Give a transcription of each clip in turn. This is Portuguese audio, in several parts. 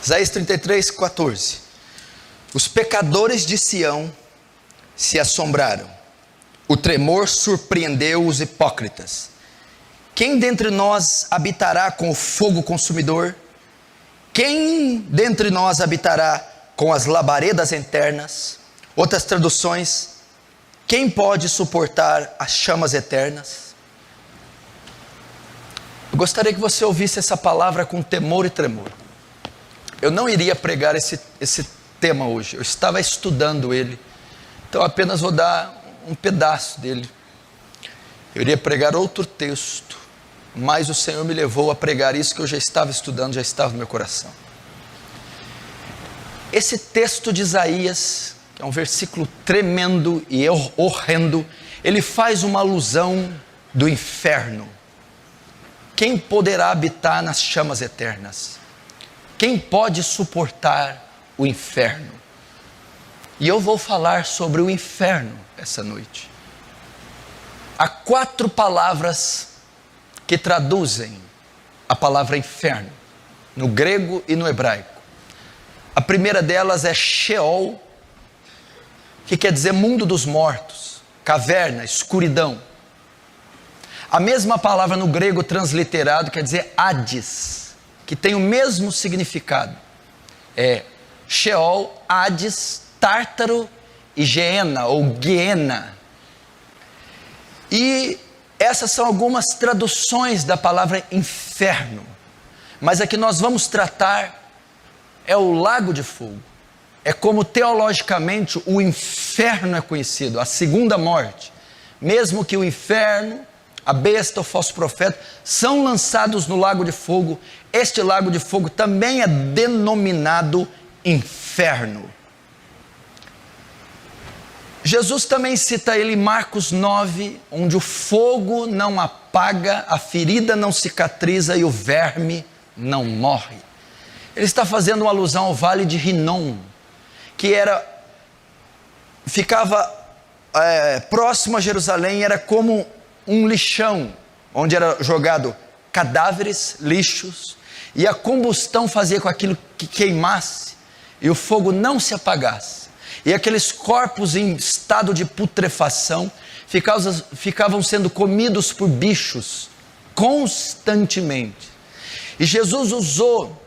Isaías 33:14. Os pecadores de Sião se assombraram, o tremor surpreendeu os hipócritas. Quem dentre nós habitará com o fogo consumidor? Quem dentre nós habitará com as labaredas eternas? Outras traduções: quem pode suportar as chamas eternas? Eu gostaria que você ouvisse essa palavra com temor e tremor. Eu não iria pregar esse tema hoje, eu estava estudando ele, então apenas vou dar um pedaço dele. Eu iria pregar outro texto, mas o Senhor me levou a pregar isso que eu já estava estudando, já estava no meu coração. Esse texto de Isaías, que é um versículo tremendo e horrendo, ele faz uma alusão do inferno. Quem poderá habitar nas chamas eternas? Quem pode suportar o inferno? E eu vou falar sobre o inferno essa noite. Há 4 palavras que traduzem a palavra inferno, no grego e no hebraico. A primeira delas é Sheol, que quer dizer mundo dos mortos, caverna, escuridão. A mesma palavra no grego transliterado quer dizer Hades, que tem o mesmo significado. É Sheol, Hades, Tártaro e Geena ou Guiena. E essas são algumas traduções da palavra inferno. Mas a que nós vamos tratar é o lago de fogo. É como teologicamente o inferno é conhecido, a segunda morte. Mesmo que o inferno, a besta, o falso profeta, são lançados no lago de fogo, este lago de fogo também é denominado inferno. Jesus também cita ele em Marcos 9, onde o fogo não apaga, a ferida não cicatriza e o verme não morre. Ele está fazendo uma alusão ao vale de Rinom, que ficava próximo a Jerusalém, era como um lixão, onde era jogado cadáveres, lixos, e a combustão fazia com aquilo que queimasse, e o fogo não se apagasse. E aqueles corpos em estado de putrefação ficavam sendo comidos por bichos constantemente. E Jesus usou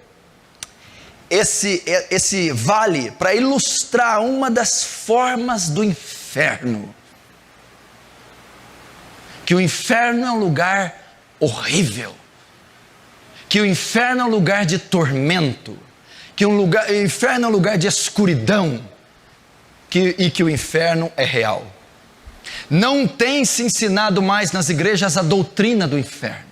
esse vale para ilustrar uma das formas do inferno. Que o inferno é um lugar horrível. Que o inferno é um lugar de tormento. Que o inferno é um lugar de escuridão. E que o inferno é real. Não tem se ensinado mais nas igrejas a doutrina do inferno.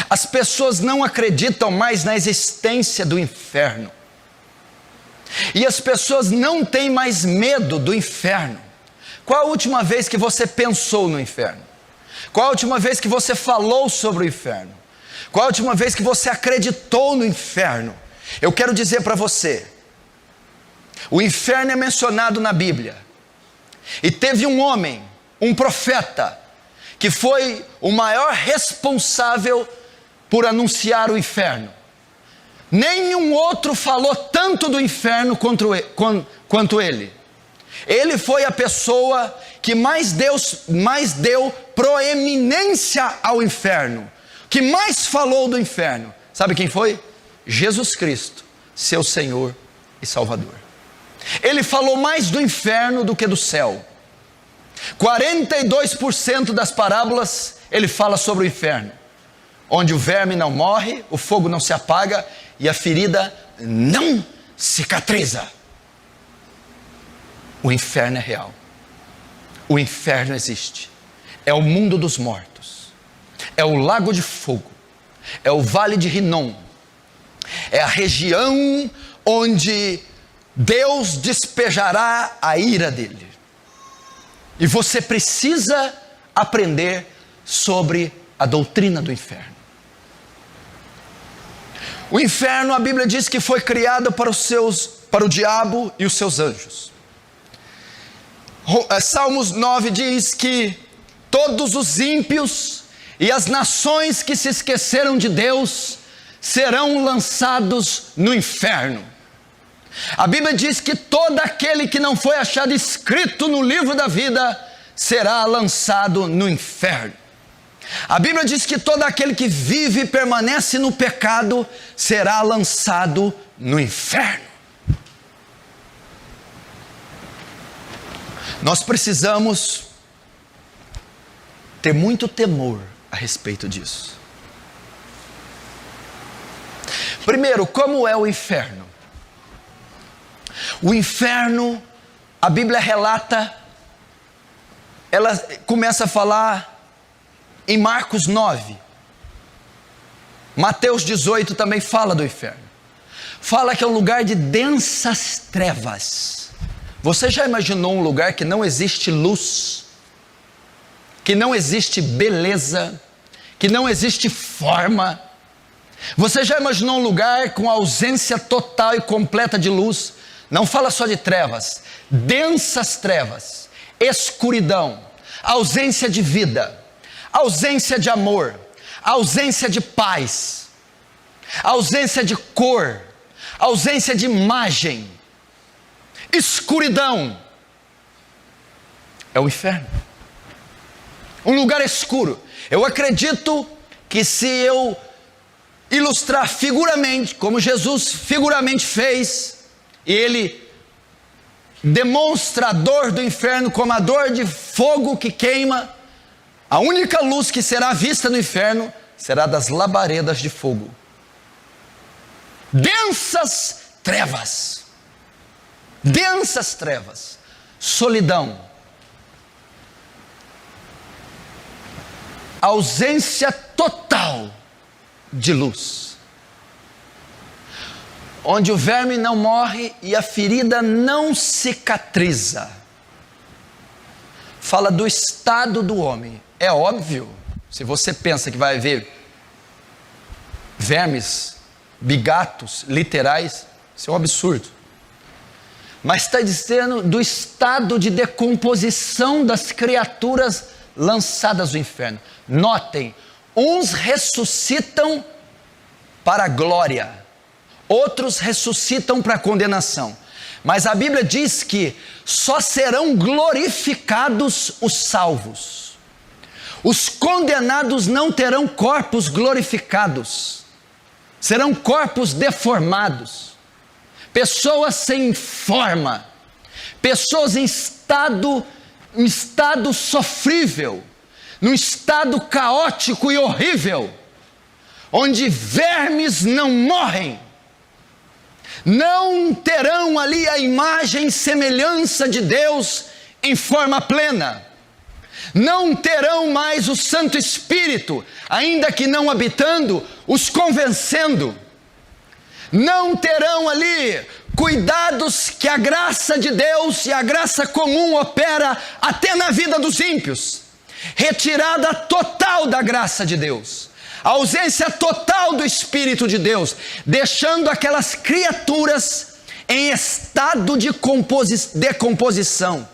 As pessoas não acreditam mais na existência do inferno. E as pessoas não têm mais medo do inferno. Qual a última vez que você pensou no inferno? Qual a última vez que você falou sobre o inferno? Qual a última vez que você acreditou no inferno? Eu quero dizer para você, o inferno é mencionado na Bíblia. E teve um homem, um profeta, que foi o maior responsável por anunciar o inferno. Nenhum outro falou tanto do inferno quanto ele. Ele foi a pessoa que mais deu proeminência ao inferno, que mais falou do inferno. Sabe quem foi? Jesus Cristo, seu Senhor e Salvador. Ele falou mais do inferno do que do céu. 42% das parábolas ele fala sobre o inferno, onde o verme não morre, o fogo não se apaga e a ferida não cicatriza. O inferno é real. O inferno existe. É o mundo dos mortos. É o lago de fogo. É o vale de Rinom. É a região onde Deus despejará a ira dele. E você precisa aprender sobre a doutrina do inferno. O inferno, a Bíblia diz que foi criado para o diabo e os seus anjos. Salmos 9 diz que todos os ímpios e as nações que se esqueceram de Deus serão lançados no inferno. A Bíblia diz que todo aquele que não foi achado escrito no livro da vida será lançado no inferno. A Bíblia diz que todo aquele que vive e permanece no pecado será lançado no inferno. Nós precisamos ter muito temor a respeito disso. Primeiro, como é o inferno? O inferno, a Bíblia relata, ela começa a falar em Marcos 9. Mateus 18 também fala do inferno. Fala que é um lugar de densas trevas. Você já imaginou um lugar que não existe luz, que não existe beleza, que não existe forma? Você já imaginou um lugar com ausência total e completa de luz? Não fala só de trevas, densas trevas, escuridão, ausência de vida, ausência de amor, ausência de paz, ausência de cor, ausência de imagem, escuridão. É o inferno. Um lugar escuro. Eu acredito que se eu ilustrar figuramente, como Jesus figuramente fez, e ele demonstra a dor do inferno como a dor de fogo que queima, a única luz que será vista no inferno será das labaredas de fogo. Densas trevas. Densas trevas. Solidão. Ausência total de luz. Onde o verme não morre e a ferida não cicatriza. Fala do estado do homem. É óbvio, se você pensa que vai haver vermes, bigatos, literais, isso é um absurdo. Mas está dizendo do estado de decomposição das criaturas lançadas no inferno. Notem, uns ressuscitam para a glória, outros ressuscitam para a condenação. Mas a Bíblia diz que só serão glorificados os salvos. Os condenados não terão corpos glorificados, serão corpos deformados, pessoas sem forma, pessoas em estado sofrível, num estado caótico e horrível, onde vermes não morrem, não terão ali a imagem e semelhança de Deus em forma plena, não terão mais o Santo Espírito, ainda que não habitando, os convencendo, não terão ali cuidados que a graça de Deus e a graça comum opera até na vida dos ímpios, retirada total da graça de Deus, a ausência total do Espírito de Deus, deixando aquelas criaturas em estado de decomposição,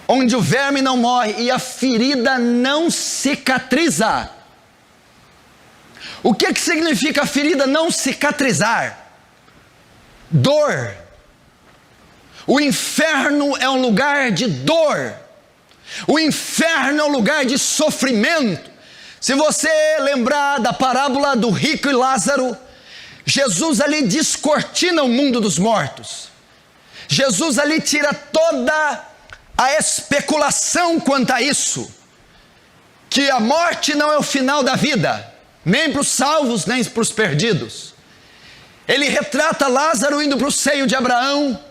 onde o verme não morre e a ferida não cicatriza. O que significa a ferida não cicatrizar? Dor. O inferno é um lugar de dor. O inferno é um lugar de sofrimento. Se você lembrar da parábola do rico e Lázaro, Jesus ali descortina o mundo dos mortos. Jesus ali tira toda a especulação quanto a isso, que a morte não é o final da vida, nem para os salvos, nem para os perdidos. Ele retrata Lázaro indo para o seio de Abraão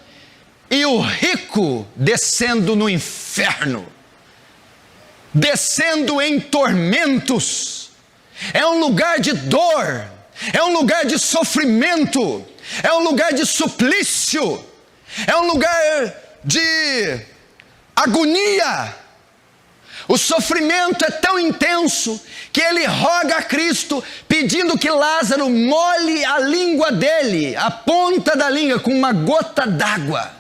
e o rico descendo no inferno, descendo em tormentos. É um lugar de dor, é um lugar de sofrimento, é um lugar de suplício, é um lugar de agonia. O sofrimento é tão intenso que ele roga a Cristo pedindo que Lázaro molhe a língua dele, a ponta da língua, com uma gota d'água.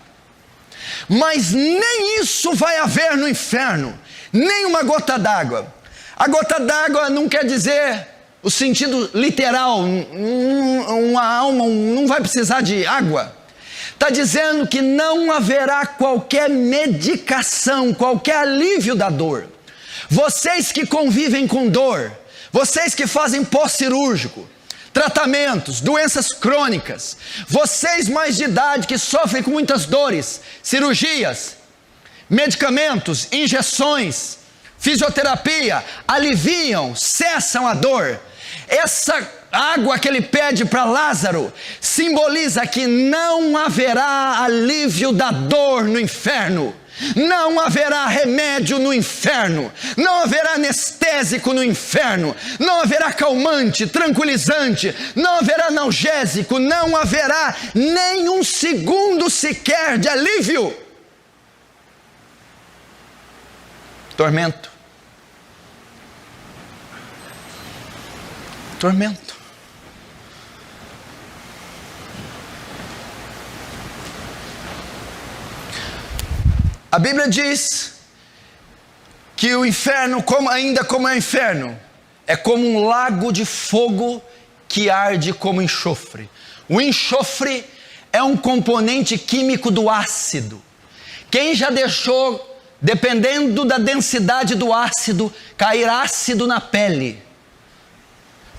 Mas nem isso vai haver no inferno, nem uma gota d'água. A gota d'água não quer dizer o sentido literal, uma alma não vai precisar de água. Está dizendo que não haverá qualquer medicação, qualquer alívio da dor. Vocês que convivem com dor, vocês que fazem pós-cirúrgico, tratamentos, doenças crônicas, vocês mais de idade que sofrem com muitas dores, cirurgias, medicamentos, injeções, fisioterapia, aliviam, cessam a dor. Essa água que ele pede para Lázaro simboliza que não haverá alívio da dor no inferno. Não haverá remédio no inferno, não haverá anestésico no inferno, não haverá calmante, tranquilizante, não haverá analgésico, não haverá nem um segundo sequer de alívio. Tormento. Tormento. A Bíblia diz que o inferno, ainda como é o inferno, é como um lago de fogo que arde como enxofre. O enxofre é um componente químico do ácido. Quem já deixou, dependendo da densidade do ácido, cair ácido na pele?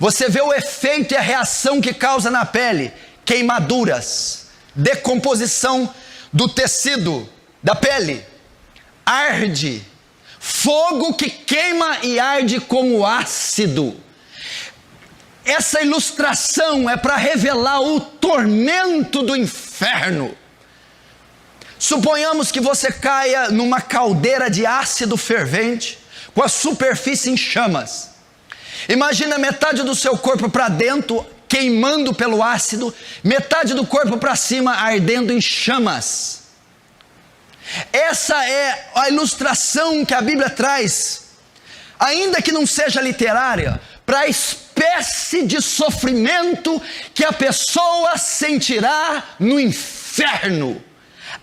Você vê o efeito e a reação que causa na pele: queimaduras, decomposição do tecido da pele, arde, fogo que queima e arde como ácido. Essa ilustração é para revelar o tormento do inferno. Suponhamos que você caia numa caldeira de ácido fervente, com a superfície em chamas. Imagina metade do seu corpo para dentro, queimando pelo ácido, metade do corpo para cima, ardendo em chamas. Essa é a ilustração que a Bíblia traz, ainda que não seja literária, para a espécie de sofrimento que a pessoa sentirá no inferno.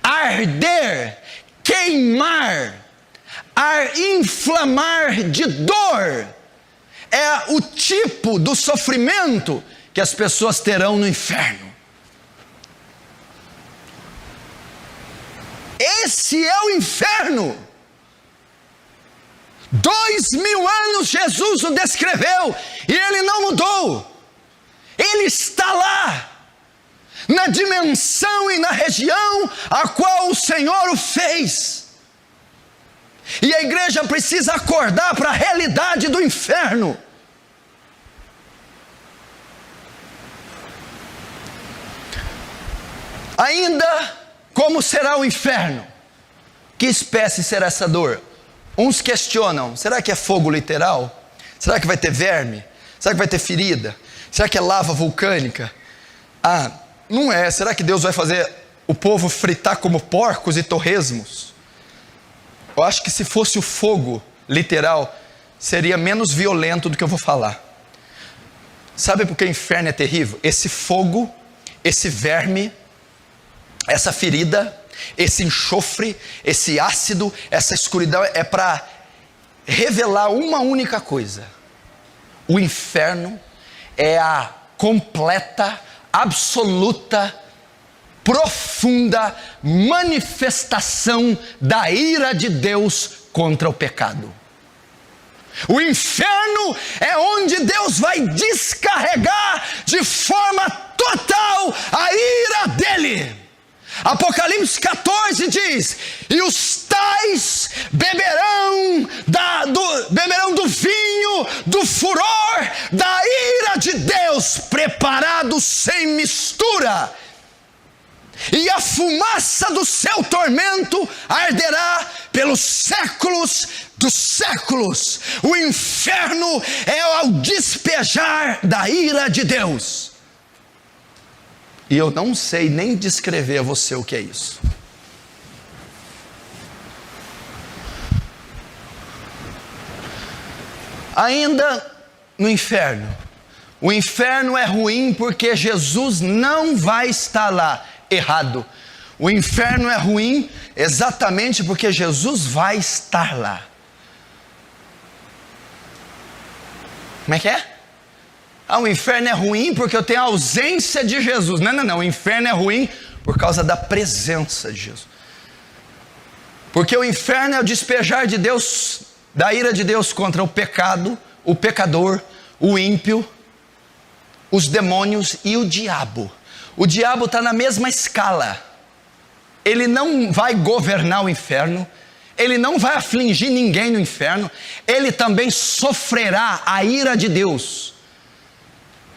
Arder, queimar, inflamar de dor, é o tipo do sofrimento que as pessoas terão no inferno. Esse é o inferno. 2000 anos Jesus o descreveu e ele não mudou. Ele está lá, na dimensão e na região a qual o Senhor o fez. E a igreja precisa acordar para a realidade do inferno. Ainda como será o inferno? Que espécie será essa dor? Uns questionam: será que é fogo literal? Será que vai ter verme? Será que vai ter ferida? Será que é lava vulcânica? Ah, não é. Será que Deus vai fazer o povo fritar como porcos e torresmos? Eu acho que se fosse o fogo literal, seria menos violento do que eu vou falar. Sabe por que o inferno é terrível? Esse fogo, esse verme, essa ferida, esse enxofre, esse ácido, essa escuridão, é para revelar uma única coisa: o inferno é a completa, absoluta, profunda manifestação da ira de Deus contra o pecado. O inferno é onde Deus vai descarregar de forma total a ira dele. Apocalipse 14 diz: e os tais beberão do vinho do furor da ira de Deus, preparado sem mistura, e a fumaça do seu tormento arderá pelos séculos dos séculos. O inferno é ao despejar da ira de Deus. E eu não sei nem descrever a você o que é isso. Ainda no inferno. O inferno é ruim porque Jesus não vai estar lá. Errado. O inferno é ruim exatamente porque Jesus vai estar lá. Como é que é? O inferno é ruim porque eu tenho a ausência de Jesus. Não, o inferno é ruim por causa da presença de Jesus. Porque o inferno é o despejar de Deus, da ira de Deus contra o pecado, o pecador, o ímpio, os demônios e o diabo. O diabo está na mesma escala. Ele não vai governar o inferno, ele não vai afligir ninguém no inferno, ele também sofrerá a ira de Deus.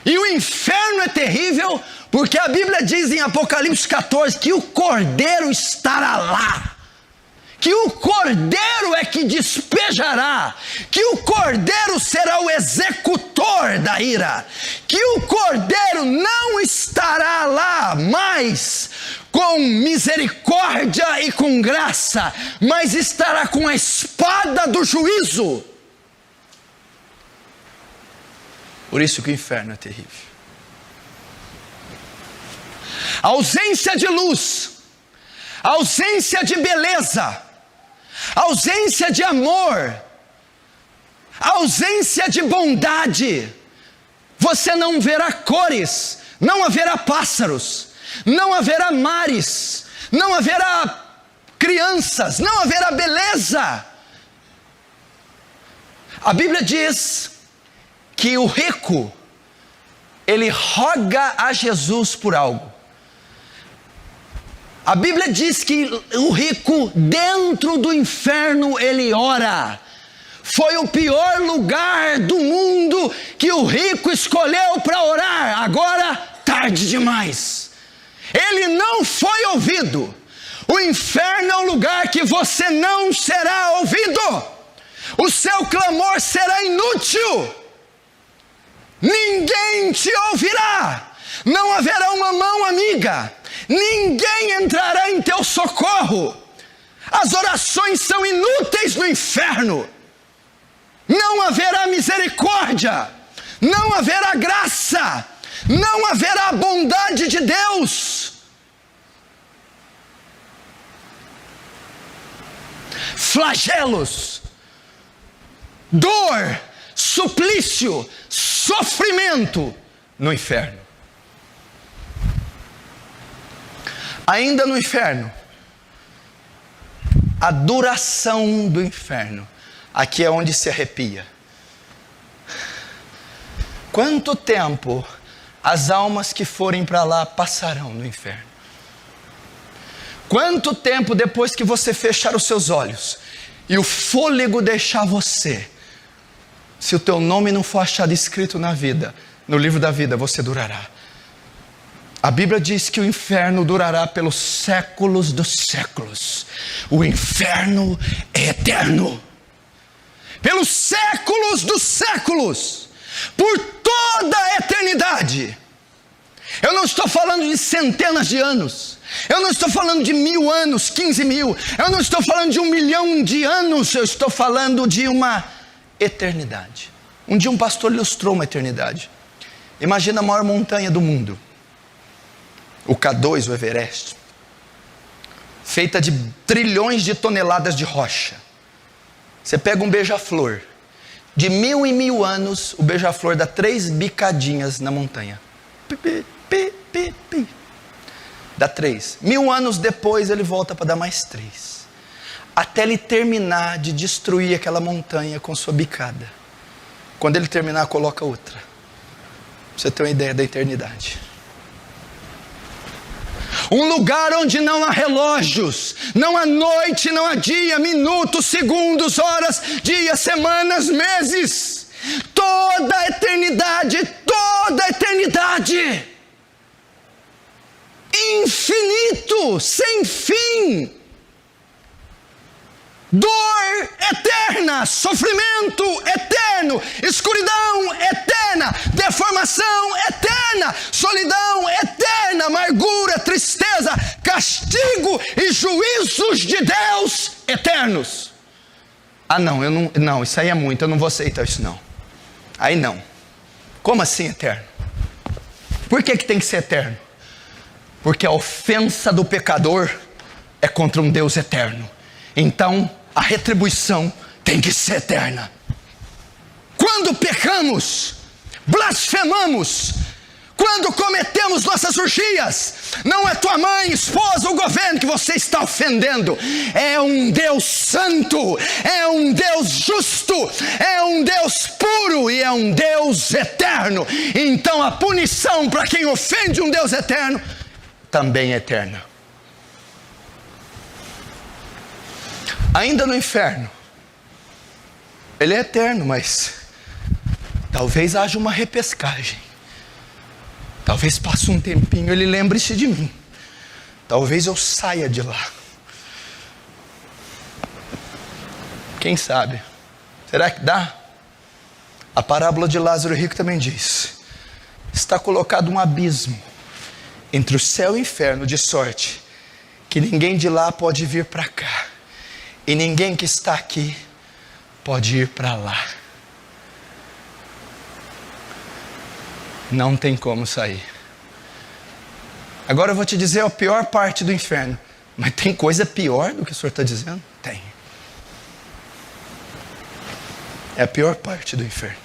E o inferno é terrível, porque a Bíblia diz em Apocalipse 14 que o Cordeiro estará lá. Que o Cordeiro é que despejará, que o Cordeiro será o executor da ira, que o Cordeiro não estará lá mais com misericórdia e com graça, mas estará com a espada do juízo. Por isso que o inferno é terrível. A ausência de luz, a ausência de beleza, a ausência de amor, a ausência de bondade. Você não verá cores, não haverá pássaros, não haverá mares, não haverá crianças, não haverá beleza. A Bíblia diz que o rico, ele roga a Jesus por algo. A Bíblia diz que o rico dentro do inferno ele ora. Foi o pior lugar do mundo que o rico escolheu para orar. Agora, tarde demais. Ele não foi ouvido. O inferno é um lugar que você não será ouvido. O seu clamor será inútil. Ninguém te ouvirá. Não haverá uma mão amiga. Ninguém entrará em teu socorro. As orações são inúteis no inferno. Não haverá misericórdia, não haverá graça, não haverá bondade de Deus. Flagelos, dor, suplício, sofrimento no inferno. Ainda no inferno, a duração do inferno, aqui é onde se arrepia. Quanto tempo as almas que forem para lá passarão no inferno? Quanto tempo depois que você fechar os seus olhos e o fôlego deixar você, se o teu nome não for achado escrito na vida, no livro da vida, você durará? A Bíblia diz que o inferno durará pelos séculos dos séculos. O inferno é eterno. Pelos séculos dos séculos. Por toda a eternidade. Eu não estou falando de centenas de anos. Eu não estou falando de 1000 anos, 15 mil. Eu não estou falando de 1 milhão de anos. Eu estou falando de uma eternidade. Um dia um pastor ilustrou uma eternidade. Imagina a maior montanha do mundo. O K2, o Everest, feita de trilhões de toneladas de rocha. Você pega um beija-flor, de 1000 em 1000 anos, o beija-flor dá 3 bicadinhas na montanha. Dá 3. 1000 anos depois ele volta para dar mais 3. Até ele terminar de destruir aquela montanha com sua bicada. Quando ele terminar, coloca outra. Pra você ter uma ideia da eternidade. Um lugar onde não há relógios, não há noite, não há dia, minutos, segundos, horas, dias, semanas, meses. Toda a eternidade, infinito, sem fim. Dor eterna, sofrimento eterno, escuridão eterna, deformação eterna, solidão eterna, amargura, tristeza, castigo e juízos de Deus eternos. Não, isso aí é muito, eu não vou aceitar isso não. Aí não. Como assim eterno? Por que tem que ser eterno? Porque a ofensa do pecador é contra um Deus eterno. Então, a retribuição tem que ser eterna. Quando pecamos, blasfemamos quando cometemos nossas orgias. Não é tua mãe, esposa ou governo que você está ofendendo. É um Deus santo, é um Deus justo, é um Deus puro e é um Deus eterno. Então a punição para quem ofende um Deus eterno também é eterna. Ainda no inferno, ele é eterno, mas talvez haja uma repescagem. Talvez passe um tempinho, ele lembre-se de mim. Talvez eu saia de lá. Quem sabe? Será que dá? A parábola de Lázaro Rico também diz: está colocado um abismo entre o céu e o inferno, de sorte que ninguém de lá pode vir para cá, e ninguém que está aqui pode ir para lá. Não tem como sair. Agora eu vou te dizer a pior parte do inferno. Mas tem coisa pior do que o senhor está dizendo? Tem. É a pior parte do inferno.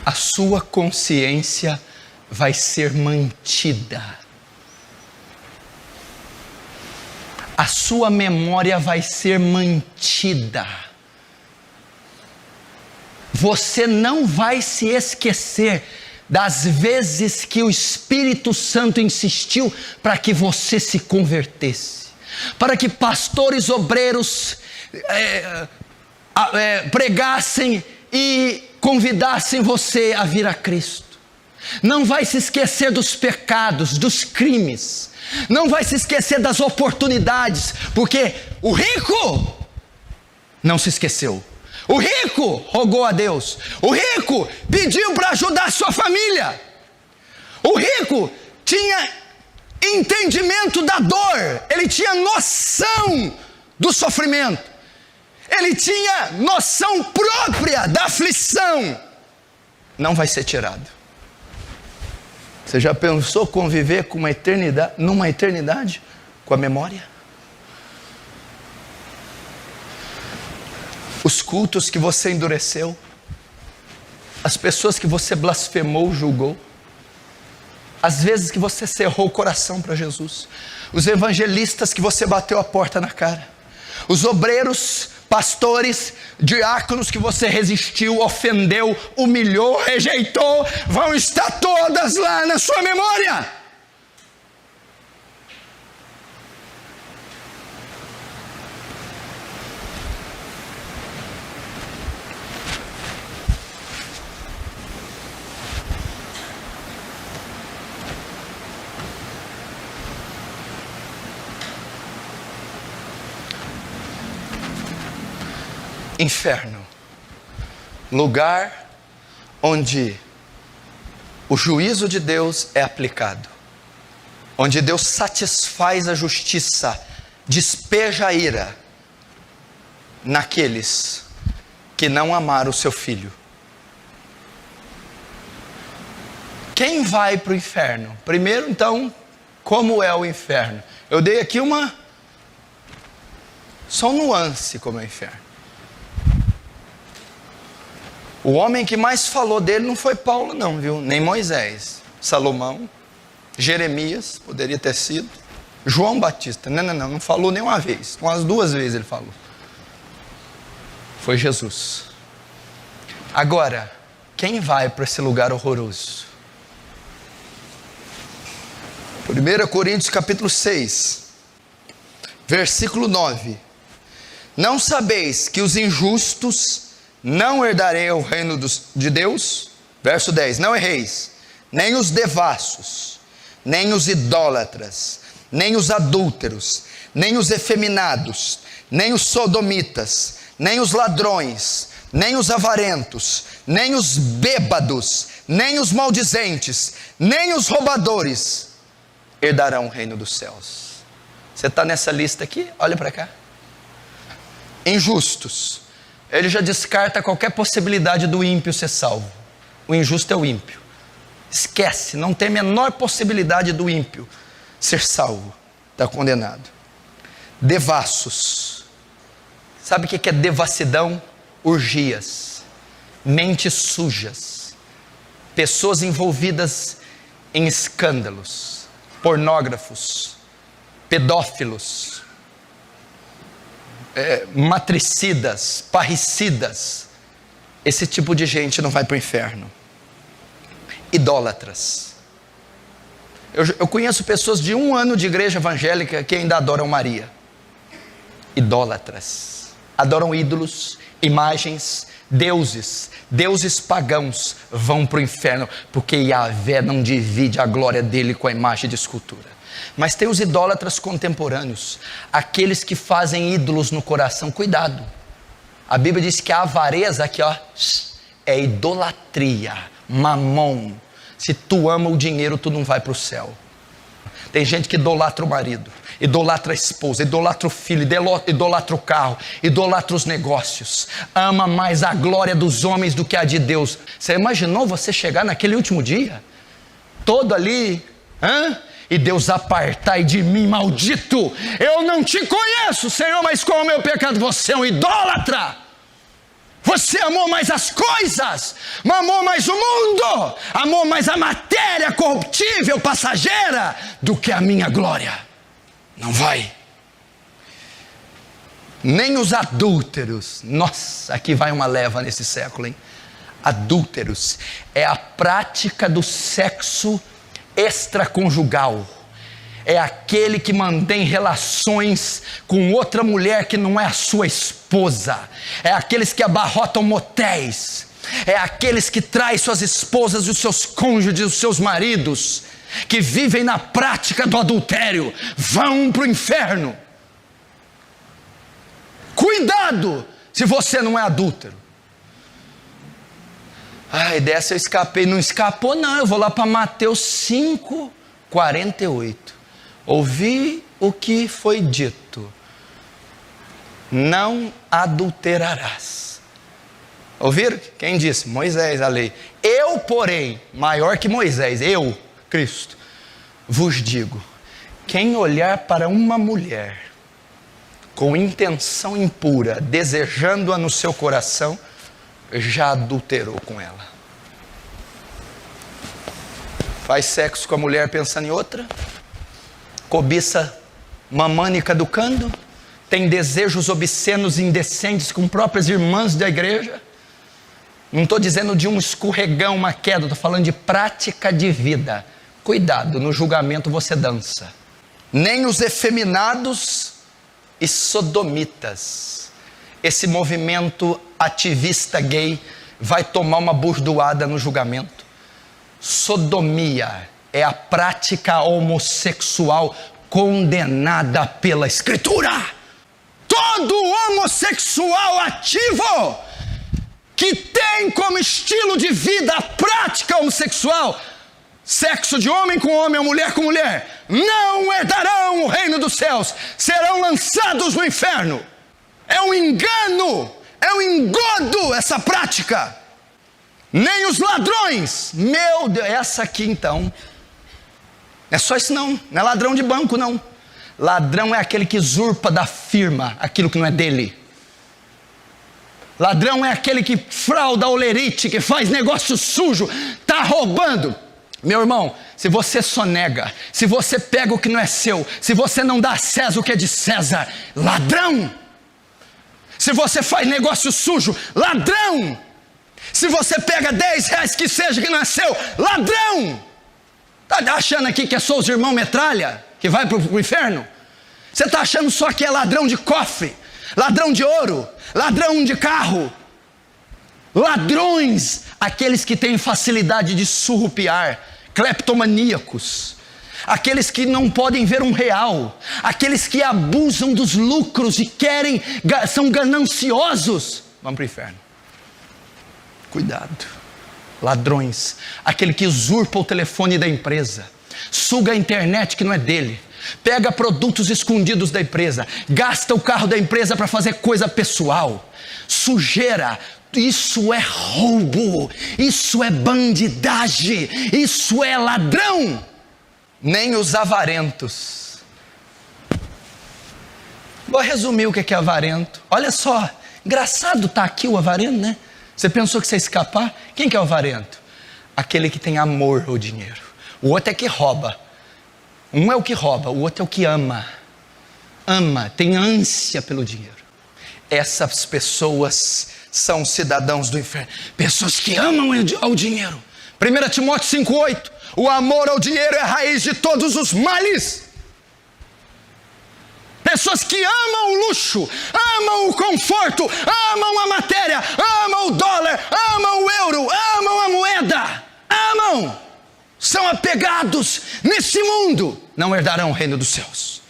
A sua consciência vai ser mantida. A sua memória vai ser mantida. Você não vai se esquecer das vezes que o Espírito Santo insistiu para que você se convertesse, para que pastores, obreiros pregassem e convidassem você a vir a Cristo. Não vai se esquecer dos pecados, dos crimes. Não vai se esquecer das oportunidades, porque o rico não se esqueceu. O rico rogou a Deus. O rico pediu para ajudar a sua família. O rico tinha entendimento da dor. Ele tinha noção do sofrimento. Ele tinha noção própria da aflição. Não vai ser tirado. Você já pensou conviver com numa eternidade com a memória? Os cultos que você endureceu, as pessoas que você blasfemou, julgou, as vezes que você cerrou o coração para Jesus, os evangelistas que você bateu a porta na cara, os obreiros, pastores, diáconos que você resistiu, ofendeu, humilhou, rejeitou, vão estar todas lá na sua memória. Inferno, lugar onde o juízo de Deus é aplicado, onde Deus satisfaz a justiça, despeja a ira naqueles que não amaram o seu filho. Quem vai para o inferno? Primeiro, então, como é o inferno? Eu dei aqui só um nuance como é o inferno. O homem que mais falou dele não foi Paulo não, viu? Nem Moisés, Salomão, Jeremias, poderia ter sido, João Batista, não falou nem uma vez, umas 2 vezes ele falou. Foi Jesus. Agora, quem vai para esse lugar horroroso? 1 Coríntios capítulo 6, versículo 9. Não sabeis que os injustos não herdarei o reino de Deus? Verso 10, não erreis, nem os devassos, nem os idólatras, nem os adúlteros, nem os efeminados, nem os sodomitas, nem os ladrões, nem os avarentos, nem os bêbados, nem os maldizentes, nem os roubadores herdarão o reino dos céus. Você está nessa lista aqui? Olha para cá. Injustos. Ele já descarta qualquer possibilidade do ímpio ser salvo. O injusto é o ímpio. Esquece, não tem a menor possibilidade do ímpio ser salvo. Está condenado. Devassos. Sabe o que é devassidão? Orgias. mentes sujas, pessoas envolvidas em escândalos, pornógrafos, pedófilos, matricidas, parricidas. Esse tipo de gente não vai para o inferno. Idólatras. Eu conheço pessoas de 1 ano de igreja evangélica que ainda adoram Maria. Idólatras. Adoram ídolos, imagens, deuses pagãos vão para o inferno, porque Yahvé não divide a glória dele com a imagem de escultura. Mas tem os idólatras contemporâneos, aqueles que fazem ídolos no coração. Cuidado, a Bíblia diz que a avareza aqui, ó, é idolatria, mamon. Se tu ama o dinheiro, tu não vai para o céu. Tem gente que idolatra o marido, idolatra a esposa, idolatra o filho, idolatra o carro, idolatra os negócios, ama mais a glória dos homens do que a de Deus. Você imaginou você chegar naquele último dia, todo ali, e Deus: apartai de mim, maldito, eu não te conheço, Senhor, mas com o meu pecado você é um idólatra. Você amou mais as coisas, amou mais o mundo, amou mais a matéria corruptível, passageira, do que a minha glória. Não vai. Nem os adúlteros. Nossa, aqui vai uma leva nesse século, hein? Adúlteros é a prática do sexo extraconjugal. É aquele que mantém relações com outra mulher que não é a sua esposa. É aqueles que abarrotam motéis. É aqueles que traem suas esposas e os seus cônjuges, os seus maridos, que vivem na prática do adultério, vão para o inferno. Cuidado se você não é adúltero. Ai, dessa eu escapei. Não escapou não, eu vou lá para Mateus 5:48. Ouvi o que foi dito: não adulterarás. Ouviram? Quem disse? Moisés, a lei. Eu, porém, maior que Moisés, eu, Cristo, vos digo: quem olhar para uma mulher com intenção impura, desejando-a no seu coração, já adulterou com ela. Faz sexo com a mulher pensando em outra, cobiça mamânica do cando, tem desejos obscenos e indecentes com próprias irmãs da igreja. Não estou dizendo de um escorregão, uma queda, estou falando de prática de vida. Cuidado, no julgamento você dança. Nem os efeminados e sodomitas, esse movimento ativista gay, vai tomar uma burdoada no julgamento. Sodomia é a prática homossexual condenada pela Escritura. Todo homossexual ativo que tem como estilo de vida a prática homossexual, sexo de homem com homem ou mulher com mulher, não herdarão o reino dos céus, serão lançados no inferno. É um engano, é um engodo essa prática. Nem os ladrões, meu Deus, essa aqui então, não é só isso não é ladrão de banco não. Ladrão é aquele que usurpa da firma aquilo que não é dele. Ladrão é aquele que frauda a olerite, que faz negócio sujo, está roubando. Meu irmão, se você sonega, se você pega o que não é seu, se você não dá a César o que é de César, ladrão. Se você faz negócio sujo, ladrão. Se você pega 10 reais que seja que não é seu, ladrão. Está achando aqui que é só os irmãos metralha que vai para o inferno? Você está achando só que é ladrão de cofre, ladrão de ouro, ladrão de carro? Ladrões, aqueles que têm facilidade de surrupiar, cleptomaníacos, aqueles que não podem ver um real, aqueles que abusam dos lucros e querem, são gananciosos, vão para o inferno. Cuidado. Ladrões, aquele que usurpa o telefone da empresa, suga a internet que não é dele, pega produtos escondidos da empresa, gasta o carro da empresa para fazer coisa pessoal, sujeira. Isso é roubo, isso é bandidagem, isso é ladrão. Nem os avarentos. Vou resumir o que é avarento. Olha só, engraçado tá aqui o avarento, né? Você pensou que você ia escapar? Quem que é o avarento? Aquele que tem amor ao dinheiro. O outro é que rouba. Um é o que rouba, o outro é o que ama. Ama, tem ânsia pelo dinheiro. Essas pessoas são cidadãos do inferno. Pessoas que amam ao dinheiro. 1 Timóteo 5,8. O amor ao dinheiro é a raiz de todos os males. Pessoas que amam o luxo, amam o conforto, amam a matéria, amam o dólar, amam o euro, amam a moeda, amam, são apegados nesse mundo, não herdarão o reino dos céus.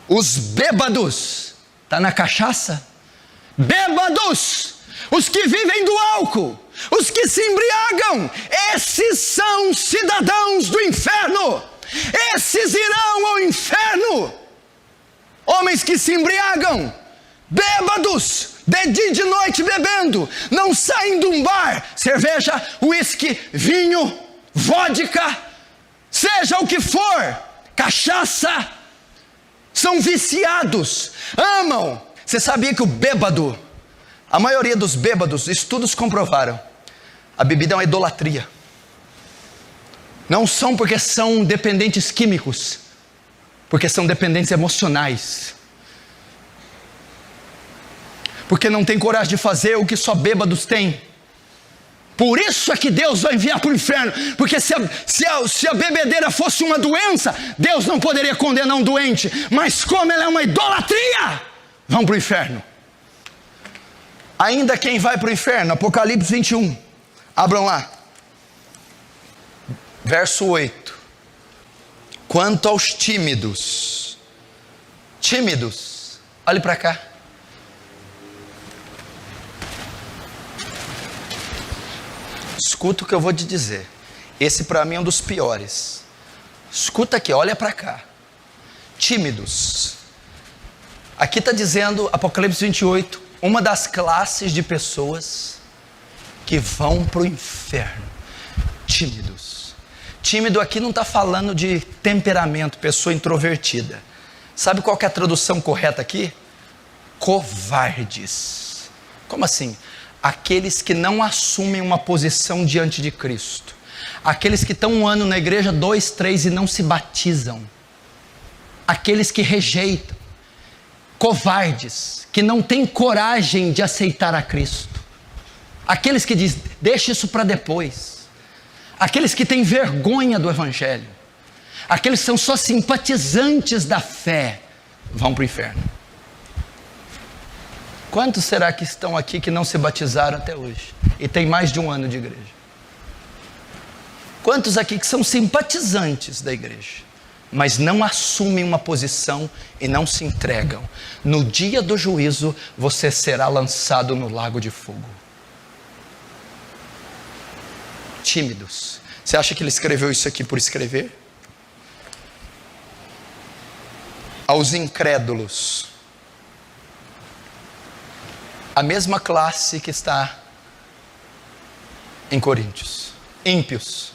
Os bêbados, está na cachaça? Bêbados, os que vivem do álcool, os que se embriagam, esses são cidadãos do inferno, esses irão ao inferno. Homens que se embriagam, bêbados, de dia e de noite bebendo, não saem de um bar, cerveja, uísque, vinho, vodka, seja o que for, cachaça, são viciados, amam. Você sabia que o bêbado, a maioria dos bêbados, estudos comprovaram, a bebida é uma idolatria. Não são porque são dependentes químicos, porque são dependentes emocionais. Porque não tem coragem de fazer o que só bêbados têm. Por isso é que Deus vai enviar para o inferno. Porque se a bebedeira fosse uma doença, Deus não poderia condenar um doente. Mas como ela é uma idolatria, vão para o inferno. Ainda quem vai para o inferno, Apocalipse 21. Abram lá. Verso 8. Quanto aos tímidos, olhe para cá. Escuta o que eu vou te dizer. Esse para mim é um dos piores. Escuta aqui, olha para cá. Tímidos. Aqui está dizendo, Apocalipse 28, uma das classes de pessoas que vão para o inferno. Tímidos. Tímido aqui não está falando de temperamento, pessoa introvertida. Sabe qual que é a tradução correta aqui? Covardes. Como assim? Aqueles que não assumem uma posição diante de Cristo. Aqueles que estão 1 ano na igreja, 2, 3 e não se batizam. Aqueles que rejeitam. Covardes, que não têm coragem de aceitar a Cristo. Aqueles que dizem, deixa isso para depois. Aqueles que têm vergonha do Evangelho, aqueles que são só simpatizantes da fé, vão para o inferno. Quantos será que estão aqui que não se batizaram até hoje? E tem mais de 1 ano de igreja? Quantos aqui que são simpatizantes da igreja, mas não assumem uma posição e não se entregam? No dia do juízo, você será lançado no lago de fogo. Tímidos. Você acha que ele escreveu isso aqui por escrever? Aos incrédulos. A mesma classe que está em Coríntios. Ímpios.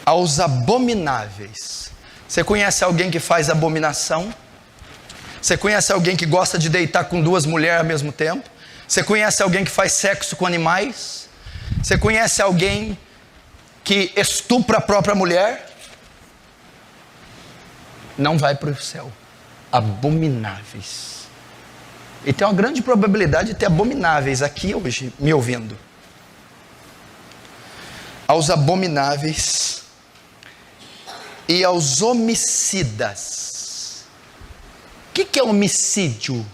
Aos abomináveis. Você conhece alguém que faz abominação? Você conhece alguém que gosta de deitar com 2 mulheres ao mesmo tempo? Você conhece alguém que faz sexo com animais? Você conhece alguém que estupra a própria mulher? Não vai para o céu. Abomináveis. E tem uma grande probabilidade de ter abomináveis aqui hoje, me ouvindo. Aos abomináveis e aos homicidas. O que é homicídio?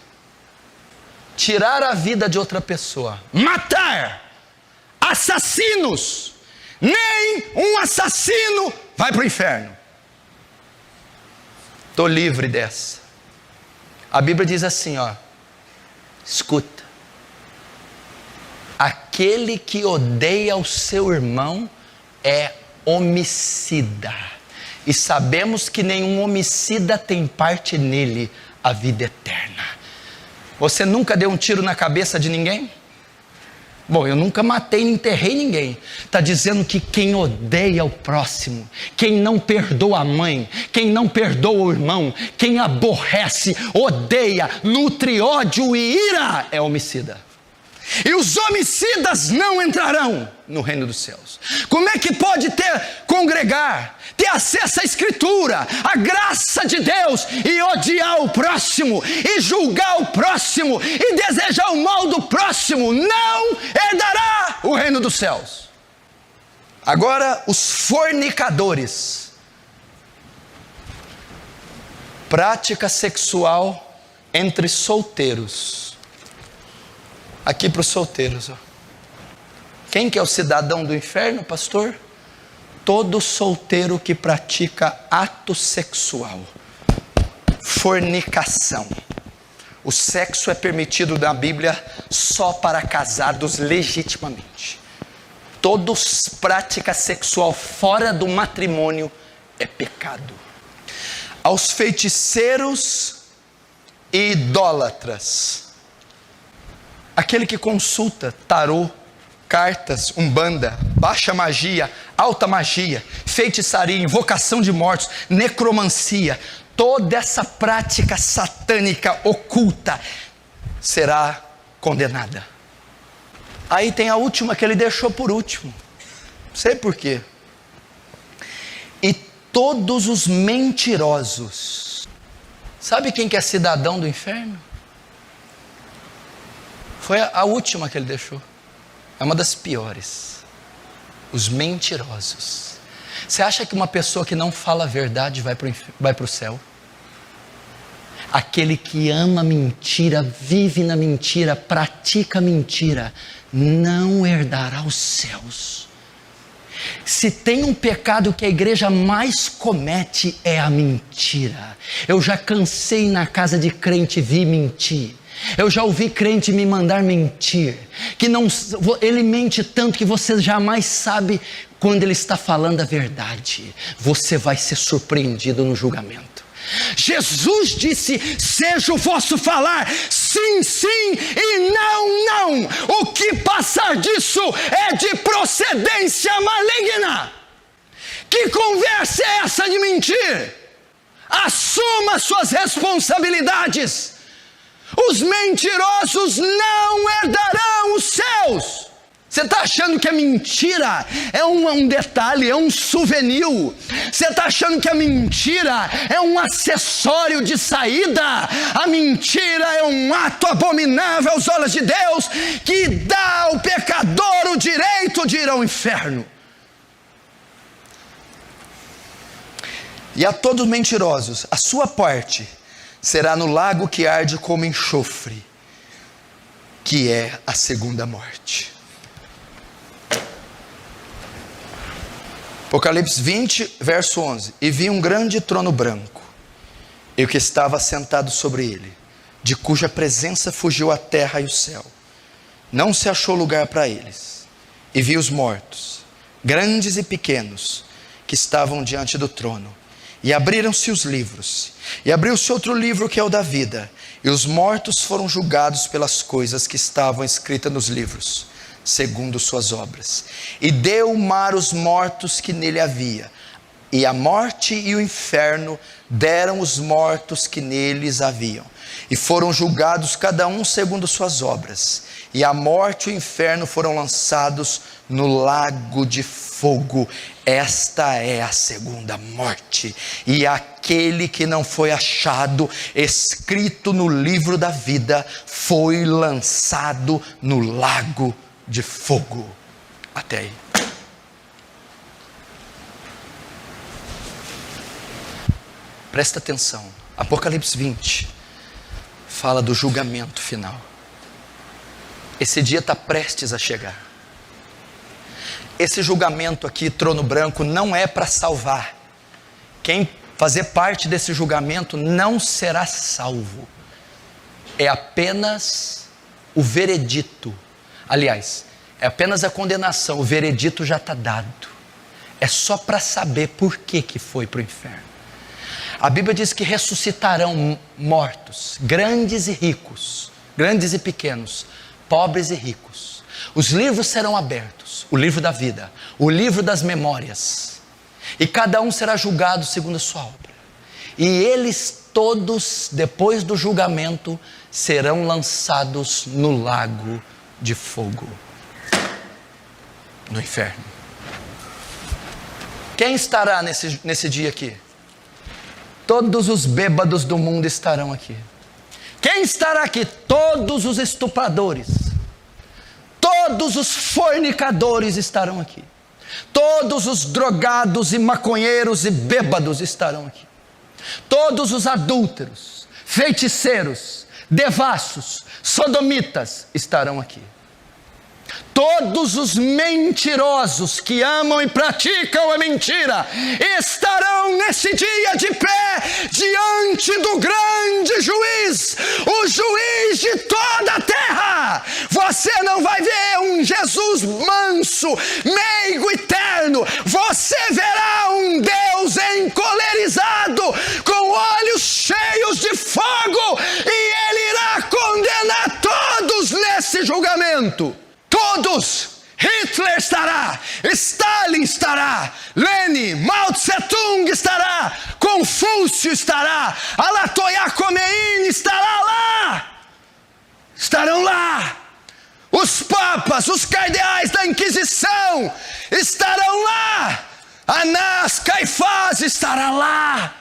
Tirar a vida de outra pessoa. Matar. Assassinos. Nem um assassino vai para o inferno. Estou livre dessa. A Bíblia diz assim, ó. Escuta. Aquele que odeia o seu irmão é homicida. E sabemos que nenhum homicida tem parte nele, a vida eterna. Você nunca deu um tiro na cabeça de ninguém? Bom, eu nunca matei nem enterrei ninguém. Está dizendo que quem odeia o próximo, quem não perdoa a mãe, quem não perdoa o irmão, quem aborrece, odeia, nutre ódio e ira, é homicida. E os homicidas não entrarão no reino dos céus. Como é que pode congregar, ter acesso à Escritura, à graça de Deus, e odiar o próximo, e julgar o próximo, e desejar o mal do próximo? Não herdará o reino dos céus. Agora, os fornicadores. Prática sexual entre solteiros. Aqui para os solteiros, ó. Quem que é o cidadão do inferno, pastor? Todo solteiro que pratica ato sexual, fornicação. O sexo é permitido na Bíblia só para casados legitimamente. Toda prática sexual fora do matrimônio é pecado. Aos feiticeiros e idólatras. Aquele que consulta tarô, cartas, umbanda, baixa magia, alta magia, feitiçaria, invocação de mortos, necromancia, toda essa prática satânica oculta será condenada. Aí tem a última que ele deixou por último. Não sei por quê. E todos os mentirosos. Sabe quem que é cidadão do inferno? Foi a última que ele deixou. É uma das piores. Os mentirosos. Você acha que uma pessoa que não fala a verdade vai para o céu? Aquele que ama mentira, vive na mentira, pratica mentira, não herdará os céus. Se tem um pecado que a igreja mais comete, é a mentira. Eu já cansei na casa de crente vir mentir. Eu já ouvi crente me mandar mentir, que não, ele mente tanto que você jamais sabe quando ele está falando a verdade. Você vai ser surpreendido no julgamento. Jesus disse: seja o vosso falar sim, sim e não, não. O que passar disso é de procedência maligna. Que conversa é essa de mentir? Assuma suas responsabilidades. Os mentirosos não herdarão os céus. Você está achando que a mentira é um detalhe, é um souvenir? Você está achando que a mentira é um acessório de saída? A mentira é um ato abominável aos olhos de Deus, que dá ao pecador o direito de ir ao inferno. E a todos os mentirosos, a sua parte será no lago que arde como enxofre, que é a segunda morte. Apocalipse 20, verso 11. E vi um grande trono branco, e o que estava sentado sobre ele, de cuja presença fugiu a terra e o céu. Não se achou lugar para eles. E vi os mortos, grandes e pequenos, que estavam diante do trono. E abriram-se os livros, e abriu-se outro livro que é o da vida, e os mortos foram julgados pelas coisas que estavam escritas nos livros, segundo suas obras. E deu o mar os mortos que nele havia, e a morte e o inferno deram os mortos que neles haviam, e foram julgados cada um segundo suas obras. E a morte e o inferno foram lançados no lago de fogo. Esta é a segunda morte. E aquele que não foi achado escrito no livro da vida foi lançado no lago de fogo. Até aí. Presta atenção. Apocalipse 20 fala do julgamento final. Esse dia está prestes a chegar. Esse julgamento aqui, trono branco, não é para salvar. Quem fazer parte desse julgamento não será salvo. É apenas o veredito. Aliás, é apenas a condenação. O veredito já está dado. É só para saber por que foi para o inferno. A Bíblia diz que ressuscitarão mortos, grandes e ricos, grandes e pequenos, pobres e ricos. Os livros serão abertos, o livro da vida, o livro das memórias, e cada um será julgado segundo a sua obra. E eles todos, depois do julgamento, serão lançados no lago de fogo, no inferno. Quem estará nesse dia aqui? Todos os bêbados do mundo estarão aqui. Quem estará aqui? Todos os estupradores, todos os fornicadores estarão aqui. Todos os drogados e maconheiros e bêbados estarão aqui. Todos os adúlteros, feiticeiros, devassos, sodomitas estarão aqui. Todos os mentirosos que amam e praticam a mentira estarão nesse dia de pé diante do grande juiz, o juiz de toda a terra. Você não vai ver um Jesus manso, meigo e terno. Você verá um Deus encolerizado, com olhos cheios de fogo, e Ele irá condenar todos nesse julgamento. Todos. Hitler estará, Stalin estará, Lenin, Mao Tse-tung estará, Confúcio estará, Ayatollah Khomeini estará lá. Estarão lá. Os papas, os cardeais da Inquisição estarão lá. Anás, Caifás estará lá.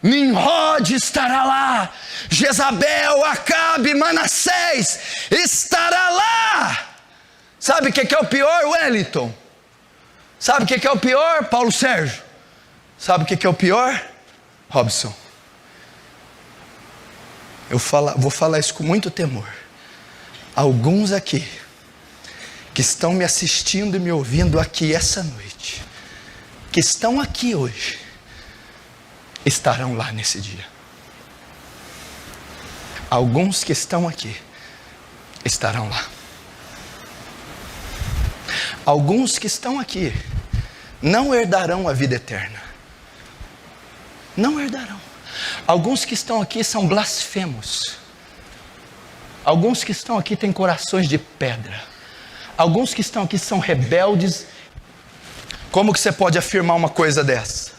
Nimrod estará lá. Jezabel, Acabe, Manassés estará lá. Sabe o que é o pior, Wellington? Sabe o que é o pior, Paulo Sérgio? Sabe o que é o pior, Robson? Vou falar isso com muito temor. Alguns aqui, que estão me assistindo e me ouvindo aqui essa noite, que estão aqui hoje, estarão lá nesse dia. Alguns que estão aqui, estarão lá. Alguns que estão aqui não herdarão a vida eterna. Não herdarão. Alguns que estão aqui são blasfemos. Alguns que estão aqui têm corações de pedra. Alguns que estão aqui são rebeldes. Como que você pode afirmar uma coisa dessa?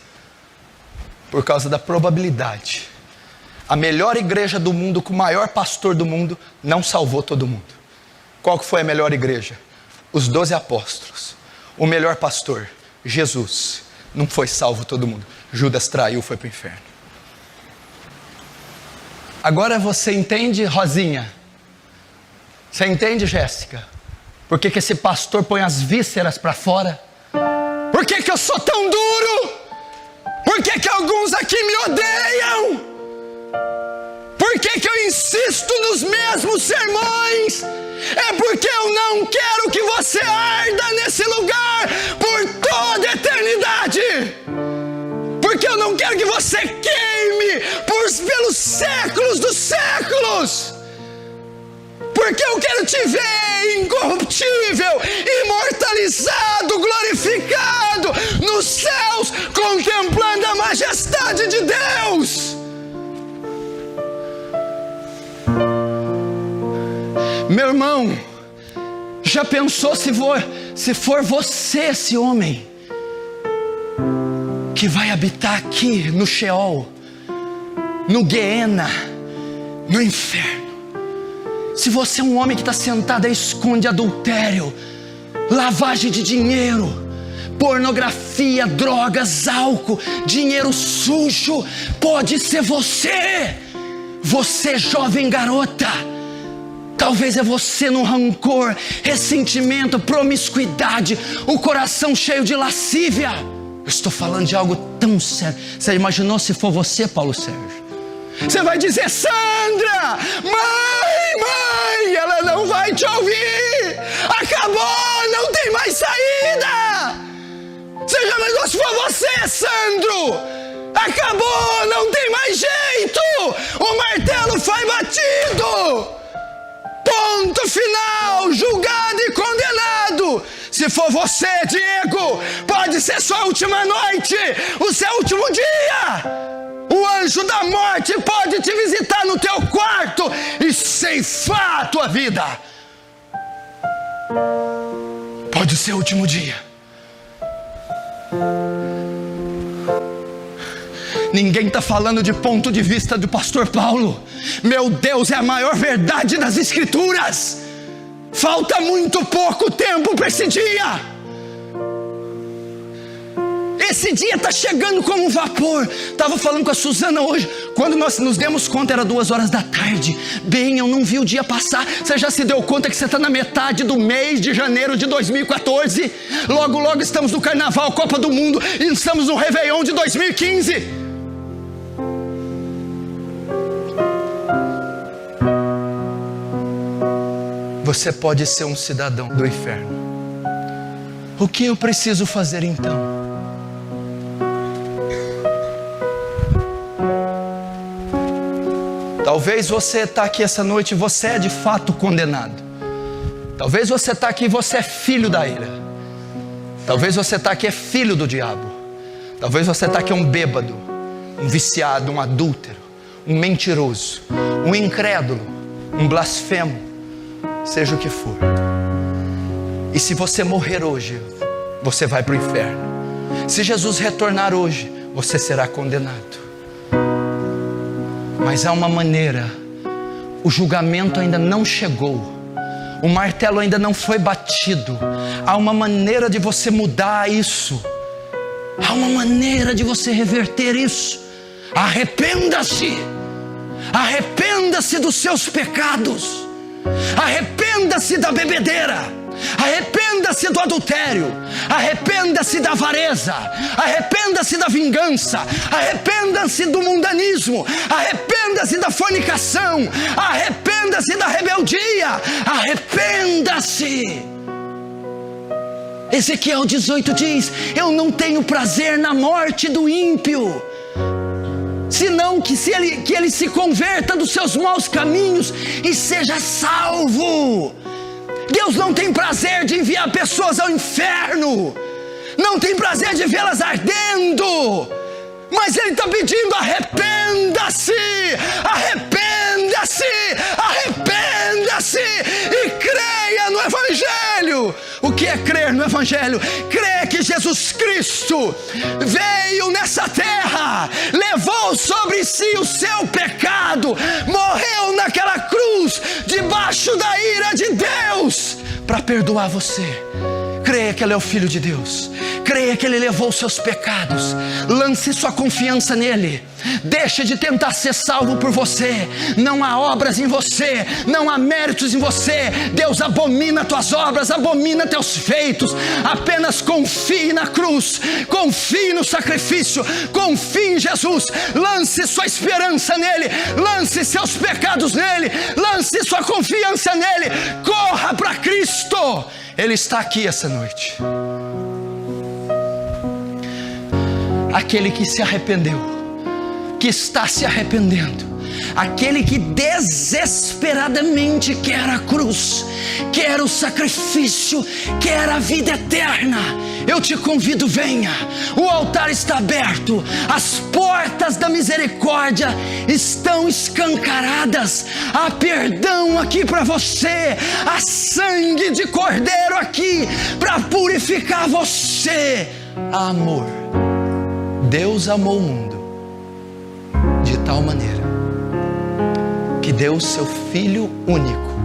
Por causa da probabilidade. A melhor igreja do mundo, com o maior pastor do mundo, não salvou todo mundo. Qual que foi a melhor igreja? Os 12 apóstolos. O melhor pastor, Jesus, não foi salvo todo mundo. Judas traiu, foi para o inferno. Agora você entende, Rosinha? Você entende, Jéssica? Por que esse pastor põe as vísceras para fora? Por que eu sou tão duro? Por que alguns aqui me odeiam? Por que eu insisto nos mesmos sermões? É porque eu não quero que você arda nesse lugar por toda a eternidade. Porque eu não quero que você queime pelos séculos dos séculos. Porque eu quero te ver incorruptível, imortalizado, glorificado nos céus, contemplando a majestade de Deus. Meu irmão, já pensou se for você esse homem que vai habitar aqui no Sheol, no Guiena, no inferno? Se você é um homem que está sentado e esconde adultério, lavagem de dinheiro, pornografia, drogas, álcool, dinheiro sujo, pode ser você. Você, jovem garota. Talvez é você no rancor, ressentimento, promiscuidade, o coração cheio de lascívia. Eu estou falando de algo tão sério. Você imaginou se for você, Paulo Sérgio? Você vai dizer: Sandra, mãe, ela não vai te ouvir. Acabou, não tem mais saída. Você já imaginou se for você, Sandro? Acabou, não tem mais jeito. O martelo foi batido. Ponto final, julgado e condenado. Se for você, Diego, pode ser sua última noite, o seu último dia. O anjo da morte pode te visitar no teu quarto e ceifar a tua vida. Pode ser o último dia. Ninguém está falando de ponto de vista do pastor Paulo. Meu Deus, é a maior verdade das Escrituras. Falta muito pouco tempo para esse dia. Esse dia está chegando como um vapor. Estava falando com a Suzana hoje. Quando nós nos demos conta, era 2h da tarde. Bem, eu não vi o dia passar. Você já se deu conta que você está na metade do mês de janeiro de 2014? Logo, logo estamos no Carnaval, Copa do Mundo. E estamos no Réveillon de 2015. Você pode ser um cidadão do inferno. O que eu preciso fazer então? Talvez você está aqui essa noite e você é de fato condenado. Talvez você está aqui e você é filho da ira. Talvez você está aqui e é filho do diabo. Talvez você está aqui um bêbado, um viciado, um adúltero, um mentiroso, um incrédulo, um blasfemo, seja o que for. E se você morrer hoje, você vai para o inferno. Se Jesus retornar hoje, você será condenado. Mas há uma maneira. O julgamento ainda não chegou. O martelo ainda não foi batido. Há uma maneira de você mudar isso. Há uma maneira de você reverter isso. Arrependa-se. Arrependa-se dos seus pecados. Arrependa-se da bebedeira. Arrependa-se do adultério. Arrependa-se da avareza. Arrependa-se da vingança. Arrependa-se do mundanismo. Arrependa-se da fornicação. Arrependa-se da rebeldia. Arrependa-se. Ezequiel 18 diz: eu não tenho prazer na morte do ímpio, senão que ele se converta dos seus maus caminhos e seja salvo. Deus não tem prazer de enviar pessoas ao inferno, não tem prazer de vê-las ardendo, mas Ele está pedindo: arrependa-se, arrependa-se, arrependa-se e creia no Evangelho. O que é crer no Evangelho? Crer que Jesus Cristo veio nessa terra, levou sobre si o seu pecado, morreu naquela cruz, debaixo da ira de Deus, para perdoar você. Creia que Ele é o Filho de Deus. Creia que Ele levou os seus pecados. Lance sua confiança nele. Deixe de tentar ser salvo por você. Não há obras em você, não há méritos em você. Deus abomina tuas obras, abomina teus feitos. Apenas confie na cruz, confie no sacrifício, confie em Jesus. Lance sua esperança nele, lance seus pecados nele, lance sua confiança nele. Corra para Cristo. Ele está aqui essa noite. Aquele que se arrependeu, que está se arrependendo, aquele que desesperadamente quer a cruz, quer o sacrifício, quer a vida eterna. Eu te convido, venha. O altar está aberto, as portas da misericórdia estão escancaradas. Há perdão aqui para você, há sangue de cordeiro aqui para purificar você. Há amor. Deus amou o mundo de tal maneira que deu o seu Filho único,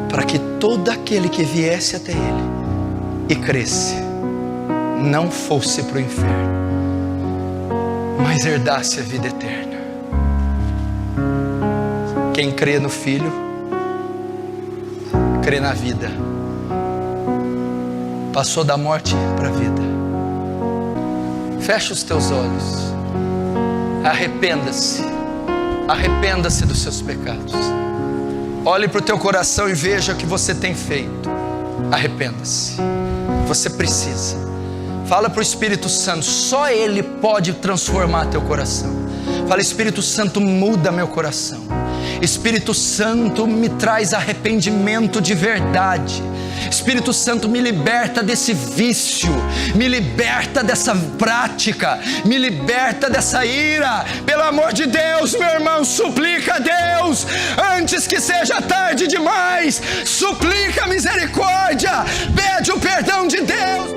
para que todo aquele que viesse até Ele e cresce, não fosse para o inferno, mas herdasse a vida eterna. Quem crê no Filho, crê na vida. Passou da morte para a vida. Fecha os teus olhos. Arrependa-se. Arrependa-se dos seus pecados. Olhe para o teu coração e veja o que você tem feito. Arrependa-se. Você precisa. Fala para o Espírito Santo. Só Ele pode transformar teu coração. Fala: Espírito Santo, muda meu coração. Espírito Santo, me traz arrependimento de verdade. Espírito Santo, me liberta desse vício, me liberta dessa prática, me liberta dessa ira. Pelo amor de Deus, meu irmão, suplica a Deus, antes antes que seja tarde demais. Suplica a misericórdia, pede o perdão de Deus.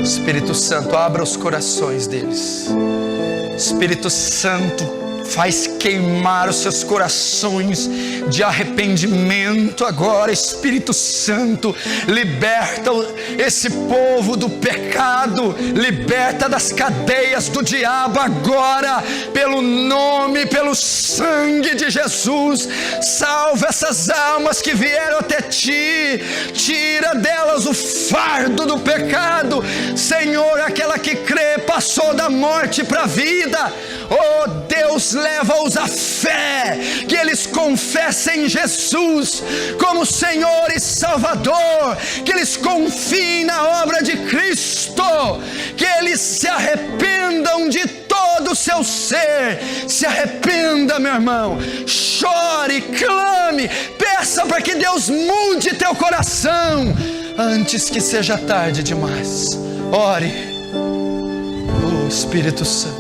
Espírito Santo, abra os corações deles. Espírito Santo, faz queimar os seus corações de arrependimento agora. Espírito Santo, liberta esse povo do pecado, liberta das cadeias do diabo agora, pelo nome, pelo sangue de Jesus. Salva essas almas que vieram até Ti, tira delas o fardo do pecado. Senhor, aquela que crê passou da morte para a vida. Oh Deus, leva-os à fé, que eles confessem Jesus como Senhor e Salvador, que eles confiem na obra de Cristo, que eles se arrependam de todo o seu ser. Se arrependa, meu irmão, chore, clame, peça para que Deus mude teu coração, antes que seja tarde demais. Ore. Oh Espírito Santo,